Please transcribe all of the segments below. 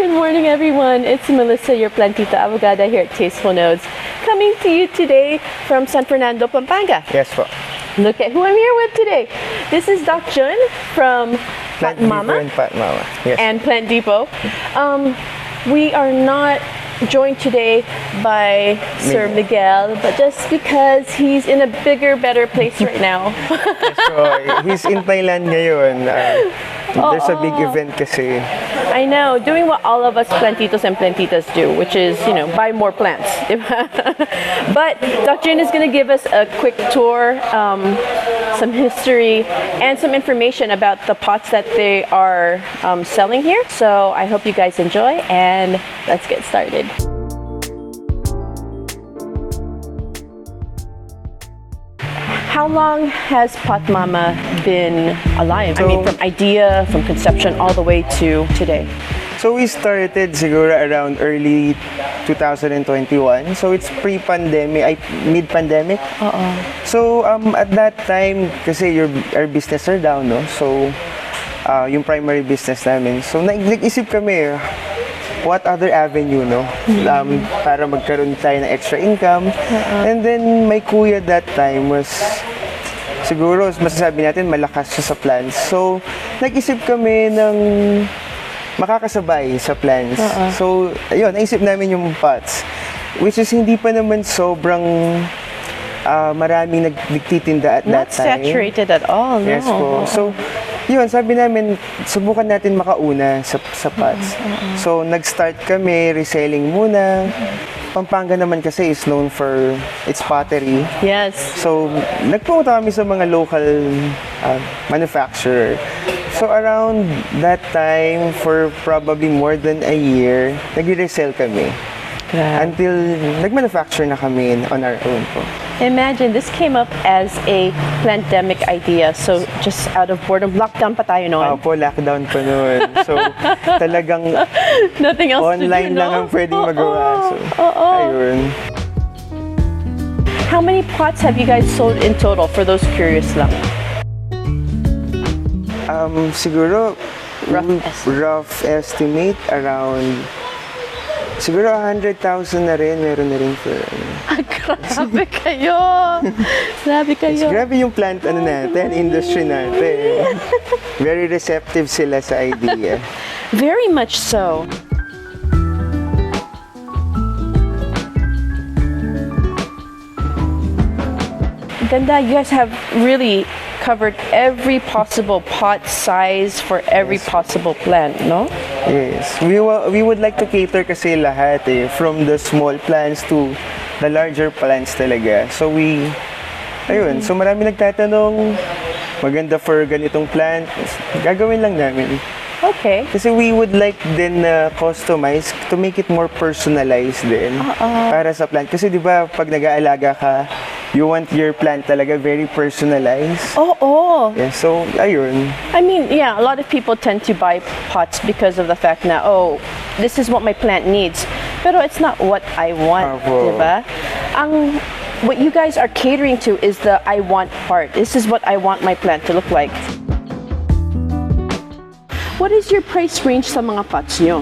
Good morning, everyone. It's Melissa, your plantita abogada here at Tasteful Nodes, coming to you today from San Fernando, Pampanga. Yes po. Look at who I'm here with today. This is Doc Jun from PotMomma and PotMomma. Yes. and Plant Depot. We are not joined today by Sir Miguel, but just because he's in a bigger, better place right now. So, he's in Thailand ngayon. There's a big event kasi. I know, doing what all of us plantitos and plantitas do, which is, you know, buy more plants. But Doc Jun is going to give us a quick tour, some history, and some information about the pots that they are selling here. So I hope you guys enjoy, and let's get started. How long has PotMomma been alive? I mean, from idea, from conception, all the way to today. So we started siguro around early 2021. So it's pre-pandemic, mid-pandemic. So at that time, kasi our business are down, no? So yung primary business namin. So nag-isip kami, what other avenue, no? Para magkaroon tayo ng extra income. And then my kuya that time was, siguro masasabi natin malakas siya sa plants. So nag-isip kami ng makakasabay sa plants. So ayun, naisip namin yung pots, which is hindi pa naman sobrang maraming nagtitinda at that time. Not saturated at all, no? Yes po. So yun, sabi namin, subukan natin makauna sa pots. So, nag-start kami, reselling muna. Pampanga naman kasi is known for its pottery. Yes. So, nagpumunta kami sa mga local manufacturer. So, around that time, for probably more than a year, nag-resell kami. Until nag-manufacture na kami on our own po. Imagine, this came up as a pandemic idea. So, just out of boredom, lockdown pa tayo noon. Po, lockdown pa noon. So, talagang nothing else online to do, lang ang pwedeng magawa. So, ayun. How many pots have you guys sold in total, for those curious lang? Siguro, rough estimate around siguro 100,000 na rin, meron na rin for Grabe kayo! Grabe kayo! Grabe yung plant natin, industry natin. Very receptive sila sa idea. Very much so. Ganda, you guys have really covered every possible pot size for every possible plant, no? Yes. We would like to cater kasi lahat from the small plants to the larger plants talaga. So ayun, so marami nagtatanong, maganda for ganitong plant, gagawin lang namin. Okay. Kasi we would like din customize to make it more personalized din para sa plant. Kasi di ba pag nag-aalaga ka, you want your plant talaga very personalized. Yeah, so ayun. I mean, yeah, a lot of people tend to buy pots because of the fact that, oh, this is what my plant needs. Pero it's not what I want, diba? What you guys are catering to is the I want part. This is what I want my plant to look like. What is your price range sa mga pots nyo?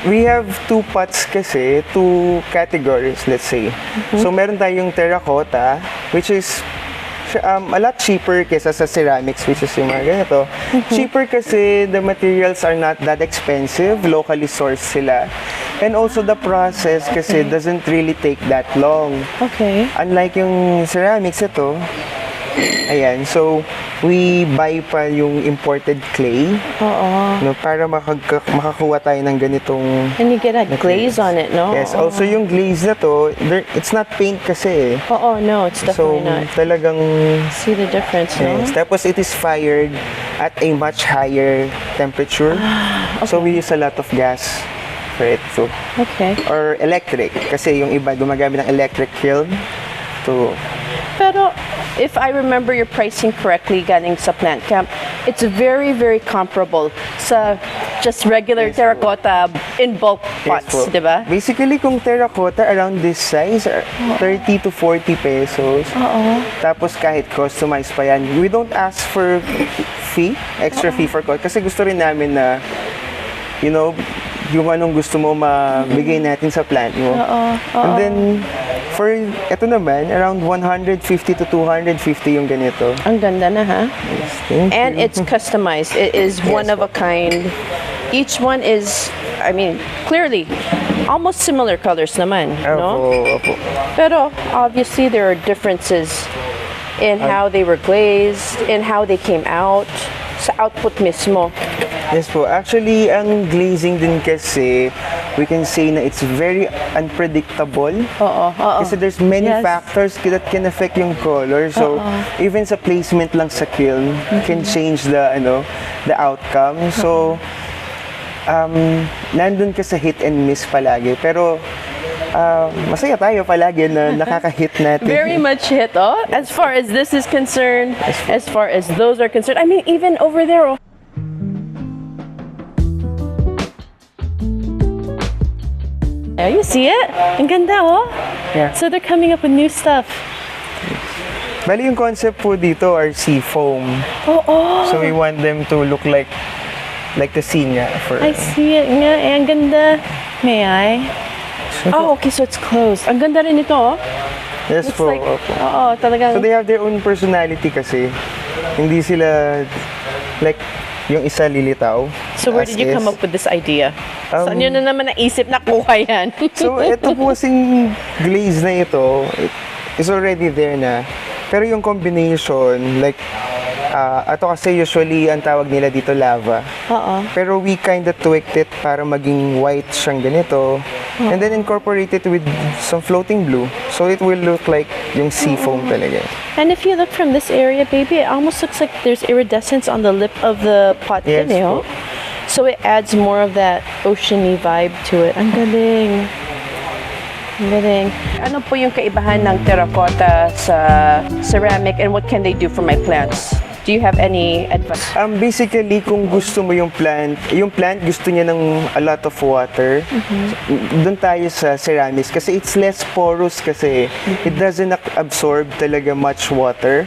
We have two pots kasi, two categories, let's say. So meron tayong terracotta, which is a lot cheaper kesa sa ceramics, which is yung mga ganito. Cheaper kasi the materials are not that expensive, locally sourced sila. And also the process kasi doesn't really take that long. Unlike yung ceramics ito, ayan, so we buy pa yung imported clay. No, para makakuha tayo ng ganitong. And you get a glaze on it, no? Yes, also yung glaze na to, it's not paint kasi. No, it's definitely not. So, talagang see the difference, no? Yes, tapos it is fired at a much higher temperature. So we use a lot of gas for it. So, or electric, kasi yung iba gumagamit ng electric kiln to. Pero if I remember your pricing correctly, galing sa plant camp, it's very, very comparable sa just regular terracotta in bulk pots, di ba? Basically, kung terracotta around this size, 30 to 40 pesos. Tapos kahit customized pa yan, we don't ask for fee, extra fee for cost. Kasi gusto rin namin na you know, yung anong gusto mo mabigay natin sa plant mo. And then, for ito naman, around 150 to 250 yung ganito. Ang ganda na, ha? Yes, thank And you. it's customized. It is one of a kind. Each one is, I mean, clearly, almost similar colors naman, no? Opo. Pero, obviously, there are differences in how they were glazed, in how they came out, sa output mismo. Yes po. Actually, ang glazing din kasi, we can say na it's very unpredictable. Kasi there's many factors that can affect yung color. So, even sa placement lang sa kiln, can change the outcome. So, nandun ka sa hit and miss palagi. Pero, masaya tayo palagi na nakaka-hit natin. Very much hit, as far as this is concerned, as far as those are concerned. I mean, even over there, There, you see it? Ang ganda, Yeah. So they're coming up with new stuff. Bali yung concept po dito are sea foam. So we want them to look like the sea nga. I see it nga. Ang ganda. May I? Okay, so it's closed. Ang ganda rin ito, Yes It's po. like, Opo. talagang. So they have their own personality kasi. Hindi sila like yung isa lilitaw. So where as did you come is. up with this idea? Saan nyo na naman naisip na kuha yan? So ito po kasing glaze na ito, is already there na. Pero yung combination, like, ito kasi usually ang tawag nila dito lava. Pero we kind of tweaked it para maging white siyang ganito. And then incorporate it with some floating blue. So it will look like yung sea foam talaga. And if you look from this area, baby, it almost looks like there's iridescence on the lip of the pot Yes, din, po. So it adds more of that oceany vibe to it. Ang galing. Ang galing. Ano po yung kaibahan ng terracotta sa ceramic and what can they do for my plants? Do you have any advice? Basically, kung gusto mo yung plant gusto niya ng a lot of water. Doon tayo sa ceramics kasi it's less porous kasi it doesn't absorb talaga much water.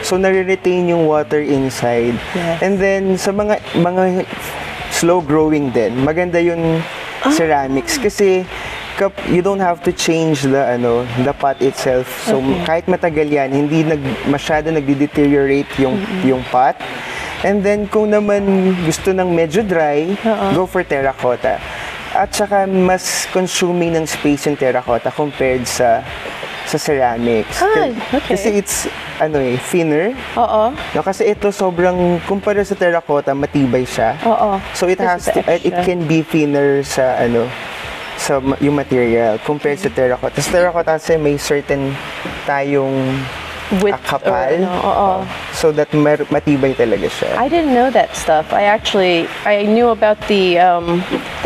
So nare-retain yung water inside. Yes. And then sa mga slow growing din, maganda yung ceramics kasi you don't have to change the pot itself. So kahit matagal yan, hindi masyado nagde-deteriorate yung pot. And then kung naman gusto ng medyo dry, go for terracotta. At saka mas consuming ng space yung terracotta compared sa ceramics. Okay. Kasi it's thinner. No, kasi ito sobrang kumpara sa terracotta, matibay siya. So it can be thinner sa sa yung material compared sa terracotta. Sa terracotta kasi may certain tayong With kapal. So that matibay talaga siya. I didn't know that stuff. I knew about the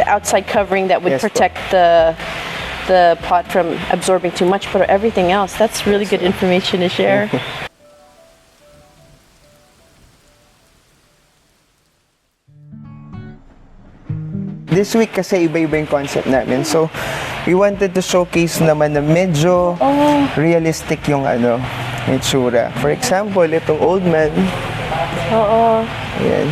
outside covering that would Yes, po. protect the pot from absorbing too much, but everything else, that's really good information to share. This week kasi iba-iba yung concept namin. So, we wanted to showcase naman na medyo realistic yung itsura. For example, itong old man. Ayan.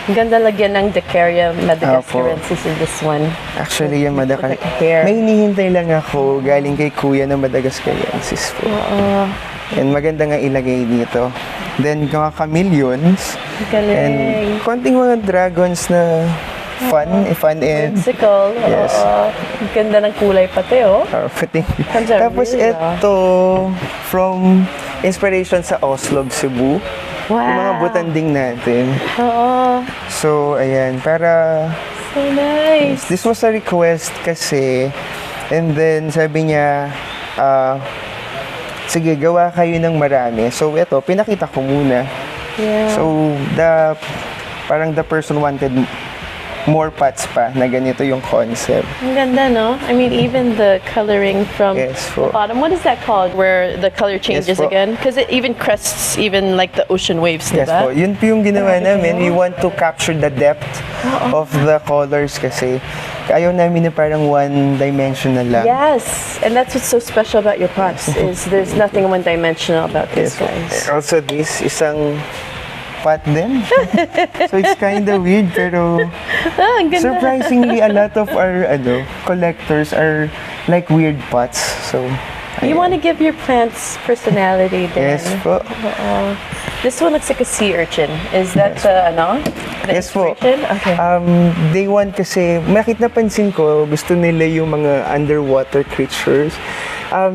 Ang ganda lagyan ng Decaria madagascarensis in this one. Actually, yung Like a hair. may hinihintay lang ako galing kay kuya na Madagascariensis po. And maganda nga ilagay dito. Then, mga chameleons. Galing. And konting mga dragons na fun and Whimsical. Yes. Ang ganda ng kulay pati, fitting. Comes out Tapos really ito, from inspiration sa Oslo, Cebu. Wow. Yung mga butanding natin. Oo. So, ayan, para So nice. this was a request kasi, and then sabi niya, sige, gawa kayo ng marami. So, ito, pinakita ko muna. Yeah. So, parang the person wanted more pots pa na ganito yung concept. Ang ganda, no? I mean, even the coloring from Yes, the po. bottom. What is that called? Where the color changes po. again? Because it even crests, even like the ocean waves, Yes diba? po, yun po yung ginawa namin. We want to capture the depth of the colors kasi ayaw namin na parang one-dimensional lang. Yes, and that's what's so special about your pots is there's nothing one-dimensional about these Yes po. guys. Also this, isang pot din. So it's kind of weird, pero Ang ganda. surprisingly, a lot of our collectors are like weird pots. So, You want to give your plants personality then. yes po. This one looks like a sea urchin. Is that the Yes po. inspiration? Okay. Day one kasi, napansin ko, gusto nila yung mga underwater creatures.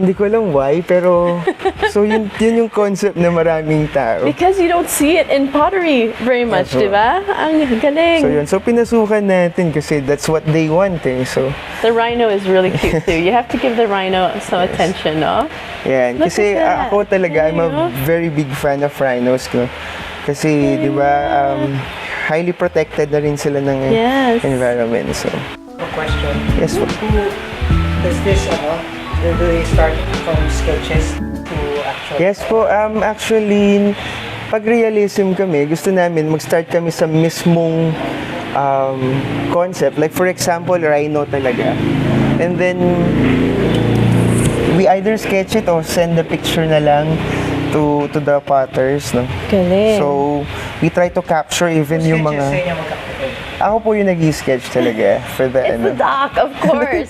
Di ko alam why, pero so yun yung concept na maraming tao. Because you don't see it in pottery very much, Yes, di ba? Ang galing. So yun, so pinasukan natin kasi that's what they want eh. So, The rhino is really cute too. You have to give the rhino some attention, no? yan. Look Kasi at that. ako talaga, I'm a Ayun, oh. very big fan of rhinos, no? Kasi, di ba, highly protected na rin sila ng Yes. environment. So, A question. yes po. Is this, do they start from sketches to actual? Yes po, actually, pag realism kami, gusto namin mag-start kami sa mismong concept. Like for example, rhino talaga. And then, we either sketch it or send the picture na lang to the potters, no? Galing. So, we try to capture even yung Sketches sa mga... inyo magkakapatid. Ako po yung nag-sketch talaga for the, It's the doc, of course.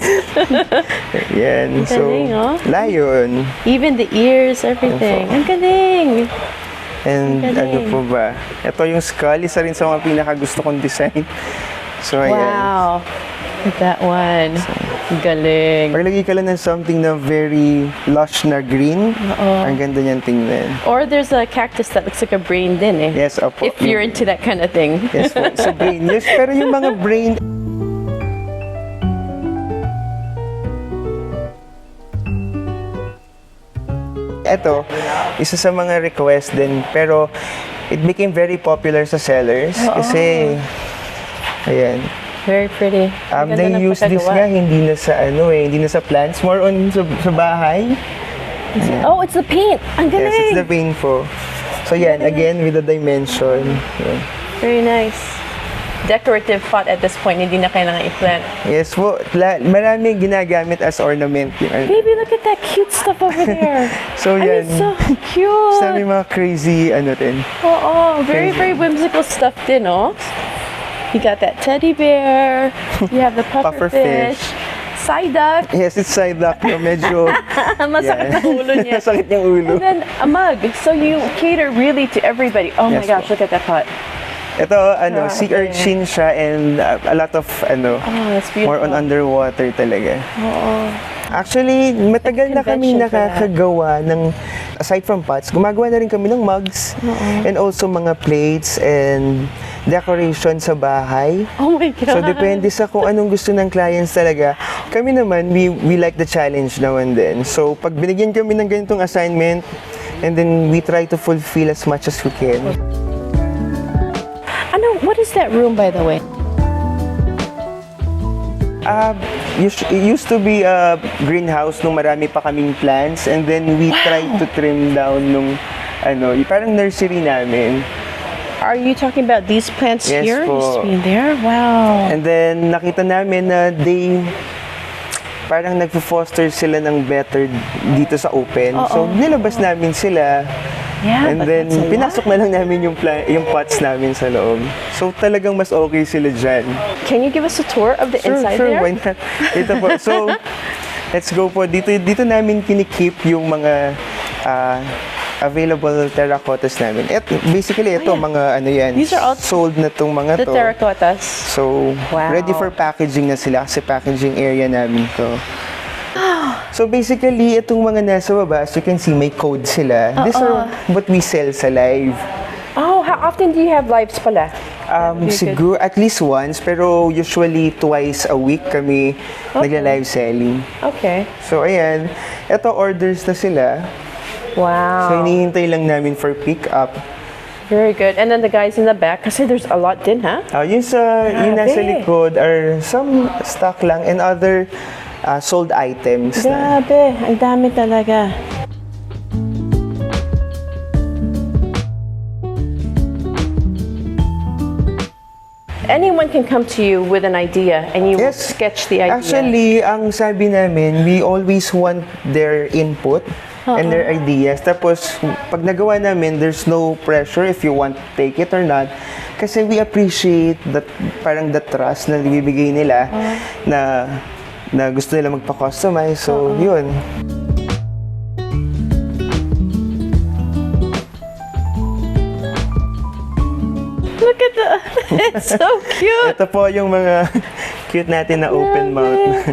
yan. So, Galing, oh. lion. Even the ears, everything. Ang galing. And Galing. ano po ba? Ito yung skull, isa rin sa mga pinakagusto kong design. So, ayan. Wow. Look at that one. Galing. Paglagay ka lang ng something na very lush na green, ang ganda niyan tingnan. Or there's a cactus that looks like a brain din eh. Yes, opo. If you're into that kind of thing. Yes po, sa brain. Yes, pero yung mga brain... Ito, isa sa mga request din, pero it became very popular sa sellers kasi, ayan, Very pretty. Ang ganda they ng use this pagkagawa. nga hindi na sa hindi na sa plants, more on sa bahay. Oh, it's the paint. Ang galing. Yes, it's the paint po. So yan, again with the dimension. Yan. Very nice. Decorative pot at this point, hindi na kailangan i-plant. Yes po, marami ginagamit as ornament. Yung, Baby, look at that cute stuff over there. so I yan, mean, so cute. sa may mga crazy rin. Oo, very, very whimsical stuff din, oh. You got that teddy bear. You have the puffer Pufferfish. fish. Psyduck. Yes, it's side up, medyo Masakit ang ulo niya. masakit yung ulo. And then a mug. So you cater really to everybody. Oh my Yes, gosh, po. look at that pot. Ito, sea Grabe. urchin siya and a lot of, Oh, that's beautiful. more on underwater talaga. Oo. Actually, matagal na kami Convention for that. nakakagawa ng, aside from pots, gumagawa na rin kami ng mugs and also mga plates and decoration sa bahay. Oh my God. So, depende sa kung anong gusto ng clients talaga. Kami naman, we like the challenge now and then. So, pag binigyan kami ng ganitong assignment, and then we try to fulfill as much as we can. What is that room, by the way? It used to be a greenhouse nung marami pa kaming plants, and then we tried to trim down nung parang nursery namin. Are you talking about these plants Yes here? po. Used to be in there? Wow. And then nakita namin na parang nagpo-foster sila ng better dito sa open. So nilabas namin sila. Yeah, And but then, that's a lot. pinasok na lang namin yung pots namin sa loob. So, talagang mas okay sila dyan. Can you give us a tour of the inside Sure, there? why not? Ito po. So, let's go po. Dito namin kinikip yung mga available terracottas namin. Basically, ito, mga yan. These are all sold na tong mga The to. terracottas. So, Wow. ready for packaging na sila kasi packaging area namin to. So basically, itong mga nasa baba, as you can see, may code sila. These are what we sell sa live. Oh, how often do you have lives pala? Siguro at least once, pero usually twice a week kami nagla-live selling. Okay. So ayan, eto orders na sila. So Wow. hinihintay lang namin for pick up. Very good. And then the guys in the back, kasi there's a lot din, ha? Yung nasa Grabe. likod are some stock lang and other sold items na. Grabe, ang dami talaga. Anyone can come to you with an idea and you Yes. sketch the idea. Actually, ang sabi namin, we always want their input. and their ideas. Tapos, pag nagawa namin, there's no pressure if you want to take it or not. Kasi we appreciate that, parang the trust na ibibigay nila na gusto nila magpa-customize. So, yun. Look at the, it's so cute. Ito po yung mga cute natin na open mouth.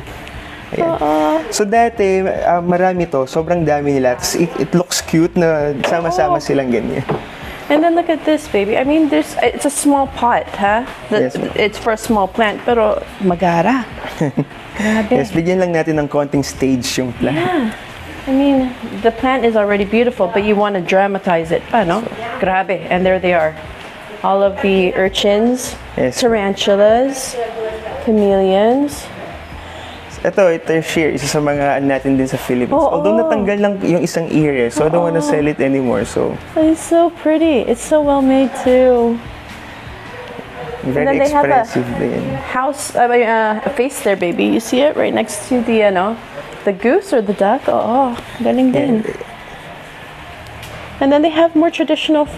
Ayan. So dati, marami to. Sobrang dami nila. It looks cute na sama-sama silang ganyan. And then look at this, baby. I mean, it's a small pot, huh? Yes, It's for a small plant, pero magara. Grabe. Yes, bigyan lang natin ng konting stage yung plant. Yeah. I mean, the plant is already beautiful, but you want to dramatize it. Ano? Grabe. And there they are. All of the urchins, Yes. tarantulas, chameleons. Ito share, isa sa mga natin din sa Philippines. Although natanggal lang yung isang ear, so I don't wanna sell it anymore. So It's so pretty. It's so well made too. very then they have expressive din. A face there, baby. You see it right next to the goose or the duck. Oh, galing din. And then they have more traditional,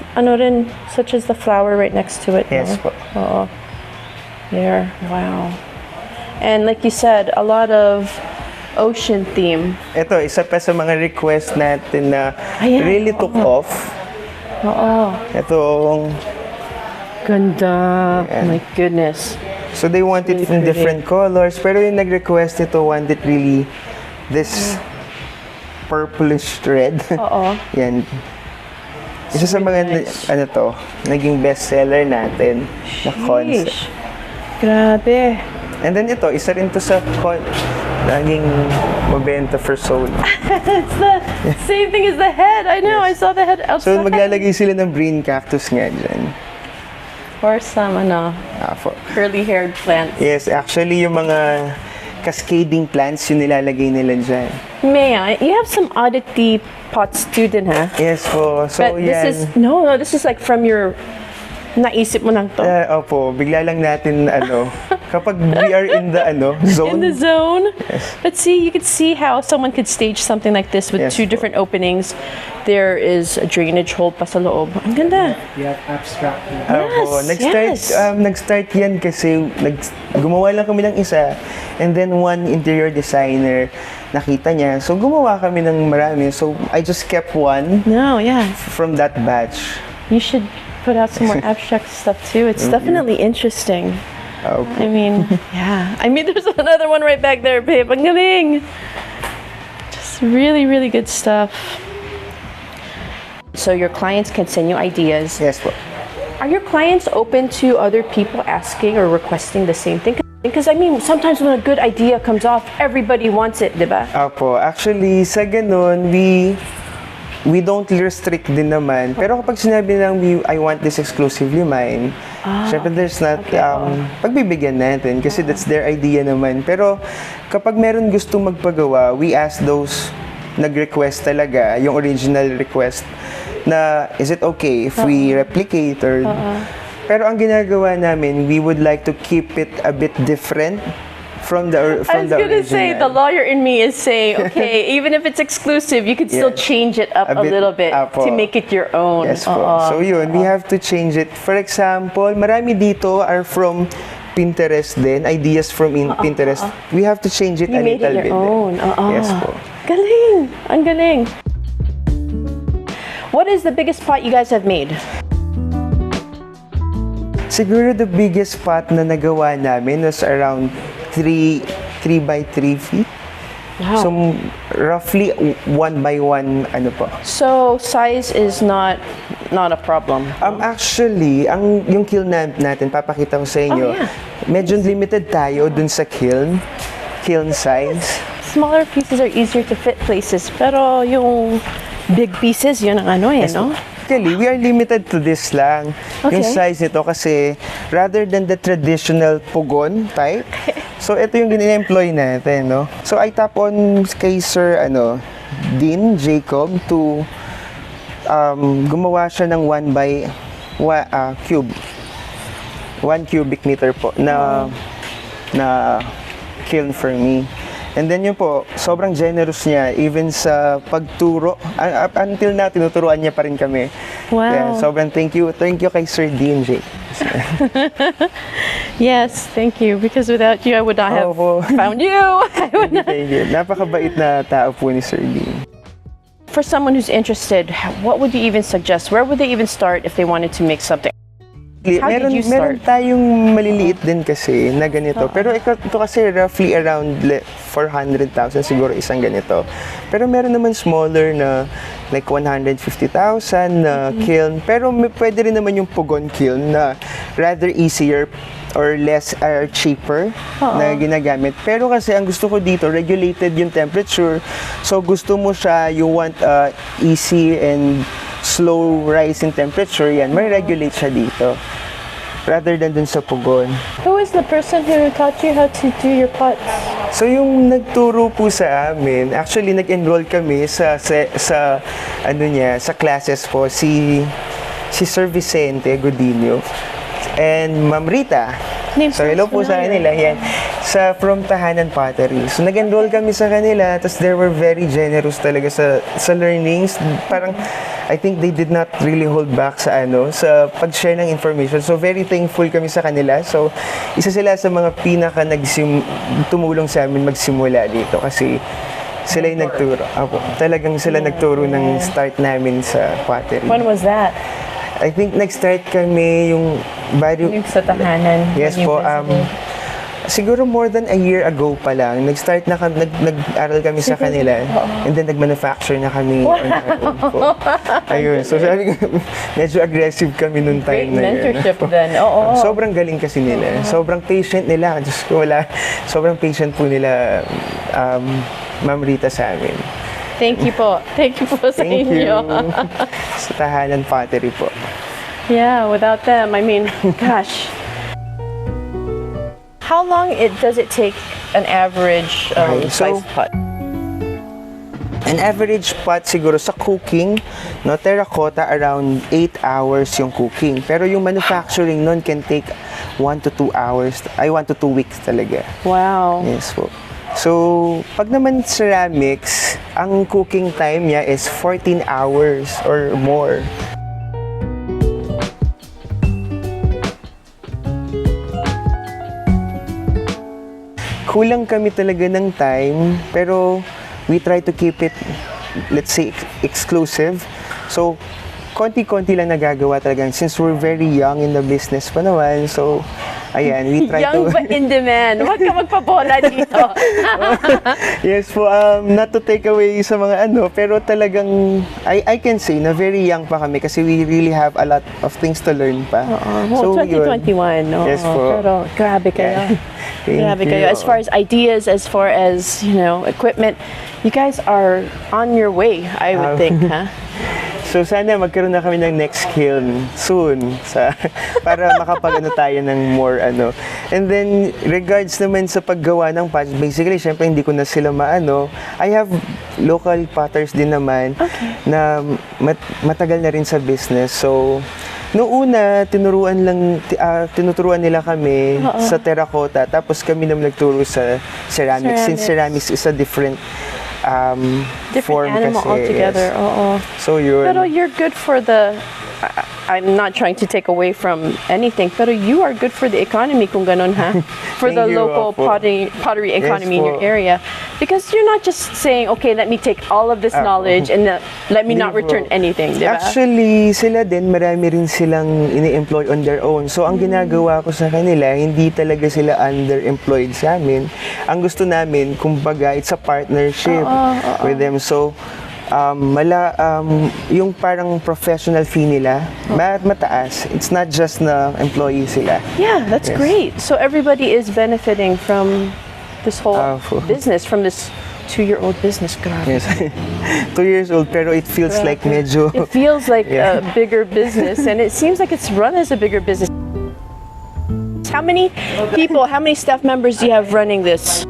such as the flower right next to it. Yes no? po. Oh, there. Wow. And like you said, a lot of ocean theme. Ito, isa pa sa mga request natin na Ayan, really took off. Oh, Itong, ganda. My goodness. so they want it Really in pretty. different colors, pero yung nag-request ito want it really this purplish red. Oo. Yan. Isa sa mga, nice. naging bestseller natin na concept. Sheesh. Grabe. And then ito, isa rin to sa naging mabenta for soul. It's the same thing as the head. I know. I saw the head So outside. maglalagay sila ng green cactus nga dyan. Or some curly-haired plants. Yes, actually yung mga cascading plants yung nilalagay nila dyan. May I? You have some oddity pot student, huh? Yes po. So But yan. this is this is like from your naisip mo lang to. Opo, bigla lang natin kapag we are in the In zone. the zone. Yes. But see, you could see how someone could stage something like this with Yes, two po. different openings. There is a drainage hole pa sa loob. Ang ganda. You have abstract. Opo, Yes. nag-start yan kasi gumawa lang kami ng isa and then one interior designer nakita niya. So gumawa kami ng marami. So I just kept one No, yeah. from that batch. You should put out some more abstract stuff too. It's definitely interesting. Opo. I mean, yeah. I mean, there's another one right back there, babe. Ang galing. Just really, really good stuff. So your clients can send you ideas. Yes po. Are your clients open to other people asking or requesting the same thing? Because I mean, sometimes when a good idea comes off, everybody wants it, diba? Opo, actually sa ganun, we don't restrict din naman. Pero kapag sinabi lang, I want this exclusively mine, syempre there's not, pagbibigyan natin kasi that's their idea naman. Pero kapag meron gustong magpagawa, we ask those nag-request talaga, yung original request, na is it okay if we replicate or... Pero ang ginagawa namin, we would like to keep it a bit different from the I was original. gonna say, the lawyer in me is saying, okay, even if it's exclusive, you could still Yeah. change it up a A bit, little bit apo. to make it your own. Yes po. So yun, we have to change it. For example, marami dito are from Pinterest din, ideas from Pinterest. We have to change it You a made little it bit. your own. Yes po. Galing! Ang galing! What is the biggest pot you guys have made? Siguro the biggest pot na nagawa namin was around 3 by 3 feet. Wow. So roughly 1 by 1 po. So size is not a problem. Actually, yung kiln natin, papakita ko sa inyo, yeah. medyo limited tayo dun sa kiln size. Smaller pieces are easier to fit places, pero yung big pieces, yun ang no? Actually, we are limited to this lang. Yung Okay. size nito kasi rather than the traditional pugon type, so ito yung gina-employ natin, no? So I tap on kay Sir Dean Jacob to gumawa siya ng 1 by cube. 1 cubic meter po na kiln for me. And then yun po, sobrang generous niya even sa pagturo. Up until now, tinuturuan niya pa rin kami. Wow. Yeah, sobrang thank you kay Sir Dean J. Yes, thank you. Because without you, I would not have Opo. found you. I would not. Thank you. Napakabait na tao po ni Sir Dean. For someone who's interested, what would you even suggest? Where would they even start if they wanted to make something? How did you Meron start? tayong maliliit din kasi na ganito. Pero ito kasi roughly around 400,000 siguro isang ganito. Pero meron naman smaller na like 150,000 na kiln. Pero pwede rin naman yung pugon kiln na rather easier or less or cheaper na ginagamit. Pero kasi ang gusto ko dito, regulated yung temperature. So gusto mo siya, you want easy and slow rise in temperature, yan, may regulate siya dito. Rather than dun sa pugon. Who is the person who taught you how to do your pots? So yung nagturo po sa amin, actually nag-enroll kami sa classes po si Sir Vicente Godinho and Ma'am Rita. So hello po sa kanila, yan. From Tahanan Pottery. So nag-enroll kami sa kanila, tapos they were very generous talaga sa learnings. Parang I think they did not really hold back sa pag-share ng information. So very thankful kami sa kanila. So isa sila sa mga tumulong sa amin magsimula dito kasi sila yung nagturo. Talagang sila nagturo ng start namin sa pottery. When was that? I think nag-start kami yung Yung sa tahanan. Yes when you po, visited. siguro more than a year ago pa lang, nag-start na kami, nag-aral kami sa kanila, and then nag-manufacture na kami on our own po. Ayun, so sabi ko, medyo aggressive kami nung Great time na yun. mentorship then. Oo. Sobrang galing kasi nila. Sobrang patient nila. Diyos ko, sobrang patient po nila, Ma'am Rita sa amin. Thank you po. Thank you po sa Thank you. inyo. Sa Tahanan Pottery po. Yeah, without them, I mean, gosh. How long does it take an average Okay, so- size pot? An average pot siguro sa cooking, no, terracotta, around 8 hours yung cooking. Pero yung manufacturing nun can take 1 to 2 hours. 1 to 2 weeks talaga. Wow. Yes po. So, pag naman ceramics, ang cooking time niya is 14 hours or more. Kulang kami talaga ng time, pero we try to keep it, let's say, exclusive. So, konti-konti lang nagagawa talaga. Since we're very young in the business pa naman, so, ayan, we try Young to... but in demand. Huwag ka magpabola dito. Yes po, not to take away sa mga pero talagang, I can say na very young pa kami kasi we really have a lot of things to learn pa. Well, yun. 2021, no? Yes po. Pero grabe kayo. Thank Grabe kayo. you. As far as ideas, as far as, equipment, you guys are on your way, I would think, huh? So sana magkaroon na kami ng next kiln soon para tayo ng more And then regards naman sa paggawa ng pots, basically syempre hindi ko na sila I have local potters din naman na matagal na rin sa business. So noong una, tinuturuan nila kami sa terracotta, tapos kami naman nagturo sa ceramics. Since ceramics is a different form animal kasi. altogether. Yes. Oo. So yun. Pero you're good for I'm not trying to take away from anything, pero you are good for the economy kung ganun, ha? For the Thank you, local Opo. pottery economy in your po. area. Because you're not just saying, okay, let me take all of this knowledge and let me not Hindi po. return anything, di ba? Actually, sila din, marami rin silang ini-employ on their own. So, ang ginagawa ko sa kanila, hindi talaga sila underemployed sa amin. Ang gusto namin, kumbaga, it's a partnership with them. So, yung parang professional fee nila, mataas. It's not just na employee sila. Yeah, that's Yes. great. So everybody is benefiting from this whole business, from this 2-year-old business. God. Yes. 2 years old, pero it feels like medyo... It feels like Yeah. a bigger business, and it seems like it's run as a bigger business. How many people, how many staff members do you have running this?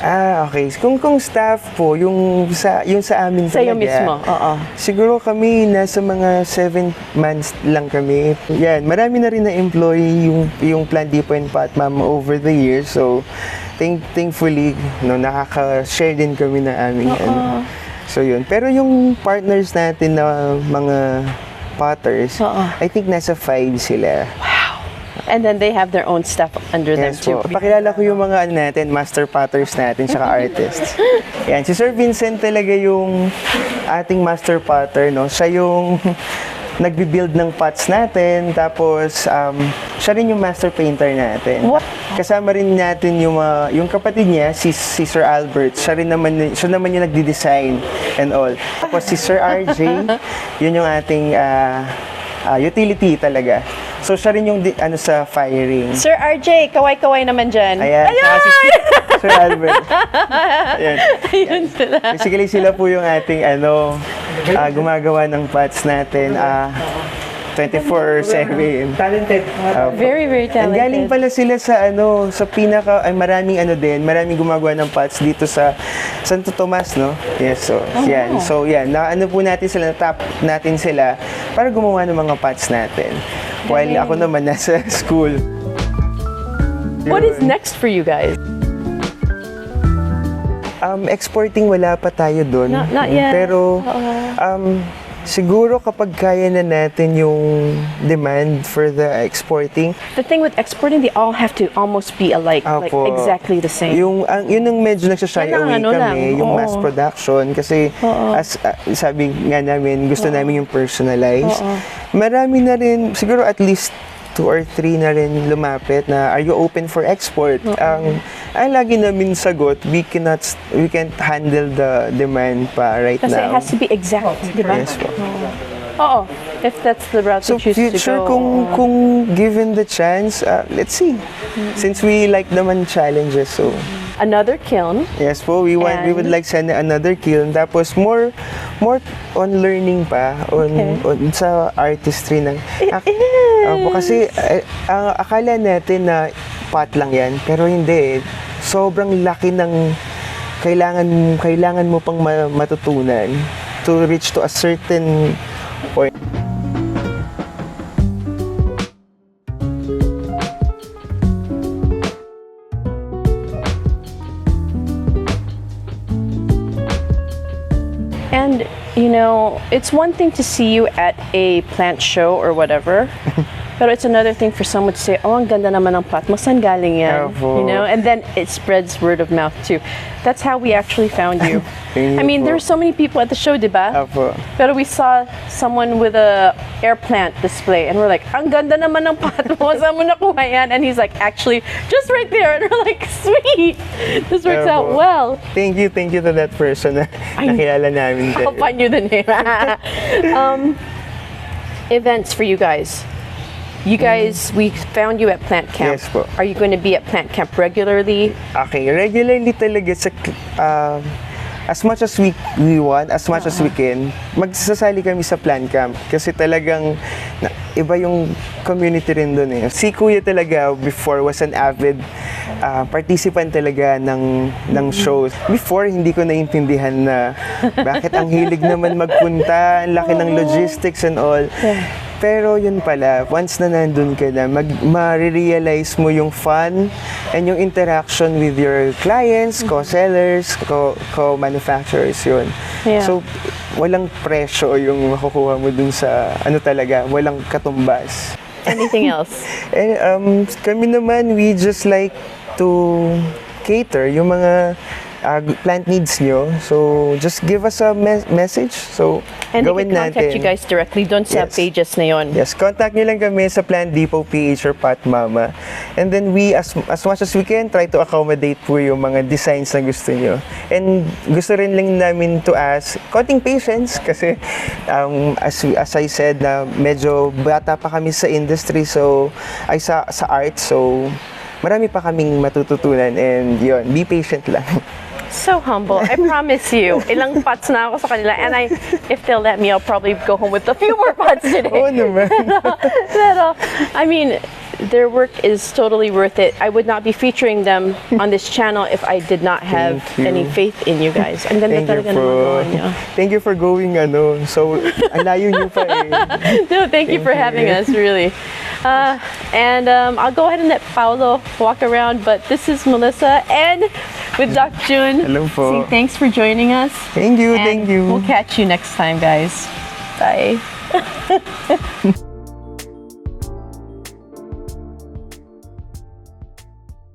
Okay. Kung staff po, yung sa amin Sa'yo talaga. mismo, oo. Siguro kami nasa mga 7 months lang kami. Yan, marami na rin na employee yung Plant Depot and PotMomma over the years. So, thankfully, no, nakaka-share din kami na aming ano. So, yun. Pero yung partners natin na mga potters, I think nasa 5 sila. And then they have their own stuff under them Yes too. po. Pakilala ko yung mga ano natin, master potters natin, tsaka artists. Yan, si Sir Vincent talaga yung ating master potter, no? Siya yung nagbi-build ng pots natin, tapos siya rin yung master painter natin. What? Kasama rin natin yung kapatid niya, si Sir Albert. Siya naman yung nagdi-design and all. Tapos si Sir RJ, yun yung ating utility talaga. So, siya rin yung sa firing. Sir RJ, kaway-kaway naman dyan. Ayan. Saka si Sir Albert. Ayan. Ayun sila. Basically, sila po yung ating gumagawa ng pots natin 24/7. Talented. Very, very And galing talented. pala sila sa maraming gumagawa ng pots dito sa Santo Tomas, no? Yes, so, yan. So, yan. Po natin sila, tap natin sila para gumawa ng mga pots natin. While ako naman nasa school. What is next for you guys? Exporting, wala pa tayo doon. Not yet. Pero, siguro kapag kaya na natin yung demand for the exporting, The thing with exporting, they all have to almost be alike, like Apo. exactly the same. yun ang medyo nagsashy Yan ang away ano lang, kami, yung oo. mass production. Kasi, as sabi nga namin, gusto namin yung personalized. Marami na rin, siguro at least 2 or 3 na rin lumapit na, are you open for export? Ang lagi namin sagot, we can't handle the demand pa right Kasi it now. has to be exact, di ba? Yes po. Oo. If that's the route So you choose future, to go. kung given the chance, let's see. Since we like naman challenges, so Another kiln. yes po, we would like sana another kiln. Tapos more on learning pa on sa artistry ng. Kasi ang akala natin na pot lang yan, pero hindi. Sobrang laki ng kailangan mo pang matutunan to reach to a certain point. And, it's one thing to see you at a plant show or whatever. Pero it's another thing for someone to say, oh, ang ganda naman ng pot mo, saan galing yan? Opo. And then it spreads word of mouth too. That's how we actually found you. Thank I mean, you there po. were so many people at the show, diba? Opo. Pero we saw someone with a air plant display and we're like, ang ganda naman ng pot mo, saan mo nakuha yan? And he's like, actually, just right there. And we're like, sweet! This works out Opo. well. Thank you to that person na nakilala namin. I'll find you the name. Events for you guys. You guys, we found you at plant camp. Yes po. Are you going to be at plant camp regularly? Okay, regularly talaga as much as we want, as much as we can, magsasali kami sa plant camp kasi talagang iba yung community rin doon eh. Si Kuya talaga before was an avid participant talaga ng shows. Before, hindi ko naintindihan na bakit ang hilig naman magpunta, ang laki ng logistics and all. Pero yun pala, once na nandun ka na, ma-realize mo yung fun and yung interaction with your clients, co-sellers, co-manufacturers yun. Yeah. So, walang presyo yung makukuha mo dun sa, talaga, walang katumbas. Anything else? And kami naman, we just like to cater yung mga plant needs nyo. So, just give us a message. So, And they gawin can contact natin. you guys directly doon sa Yes. pages na yun. Yes, contact nyo lang kami sa Plant Depot PH or PotMomma. And then we, as much as we can, try to accommodate po yung mga designs na gusto nyo. And gusto rin lang namin to ask, konting patience kasi as I said, na medyo bata pa kami sa industry, so ay sa art, so marami pa kaming matututunan and yun, be patient lang. So humble. I promise you. Ilang pots na ako sa kanila. And if they'll let me, I'll probably go home with a few more pots today. Oo naman. Pero, I mean, their work is totally worth it. I would not be featuring them on this channel if I did not have Thank you. any faith in you guys. Ang ganda Thank you talaga ng magawa niyo. Thank you for going so ang layo niyo pa eh. No, thank you for having us, really. I'll go ahead and let Paolo walk around, but this is Melissa and with Doc Jun. Hello po. Saying thanks for joining us. Thank you, And thank you. We'll catch you next time, guys. Bye.